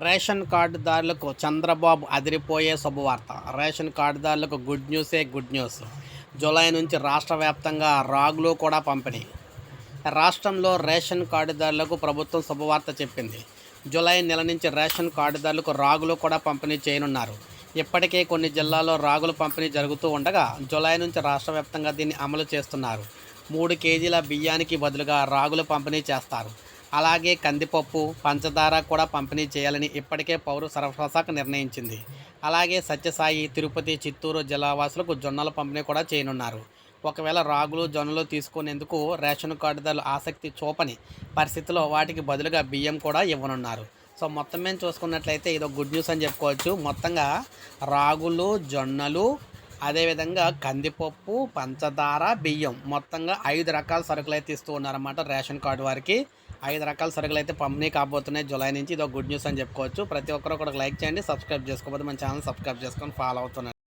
Ration కార్డుదారులకు Chandrababu అదిరిపోయే శుభవార్త. Ration కార్డుదారులకు గుడ్ న్యూసే గుడ్ న్యూస్. జూలై నుంచి రాష్ట్ర వ్యాప్తంగా రాగులు కూడా పంపిణీ. రాష్ట్రంలో రేషన్ కార్డుదారులకు ప్రభుత్వం శుభవార్త చెప్పింది. జూలై నెల నుంచి రేషన్ కార్డుదారులకు రాగులు కూడా పంపిణీ చేయనున్నారు. ఇప్పటికే కొన్ని జిల్లాల్లో రాగుల పంపిణీ జరుగుతూ ఉండగా జూలై నుంచి రాష్ట్ర వ్యాప్తంగా దీన్ని అమలు చేస్తున్నారు. 3 కేజీల బియ్యానికి బదులుగా రాగులు పంపిణీ చేస్తారు. అలాగే కందిపప్పు, పంచదార కూడా పంపిణీ చేయాలని ఇప్పటికే పౌర సరఫరా శాఖ నిర్ణయించింది. అలాగే సత్యసాయి, తిరుపతి, చిత్తూరు జిల్లా వాసులకు జొన్నల పంపిణీ కూడా చేయనున్నారు. ఒకవేళ రాగులు, జొన్నలు తీసుకునేందుకు రేషన్ కార్డుదారులు ఆసక్తి చూపని పరిస్థితిలో వాటికి బదులుగా బియ్యం కూడా ఇవ్వనున్నారు. సో మొత్తం మేము చూసుకున్నట్లయితే ఇదో గుడ్ న్యూస్ అని చెప్పుకోవచ్చు. మొత్తంగా రాగులు, జొన్నలు, అదేవిధంగా కందిపప్పు, పంచదార, బియ్యం మొత్తంగా 5 రకాల సరుకులు అయితే ఇస్తూ ఉన్నారన్నమాట. రేషన్ కార్డు వారికి 5 రకాల సరుకులు అయితే పంపిణీ కాబోతున్నాయి జూలై నుంచి. ఇదో గుడ్ న్యూస్ అని చెప్పుకోవచ్చు. ప్రతి ఒక్కరు కూడా లైక్ చేయండి, సబ్స్క్రైబ్ చేసుకోకపోతే మన ఛానల్ సబ్స్క్రైబ్ చేసుకొని ఫాలో అవుతున్నారు.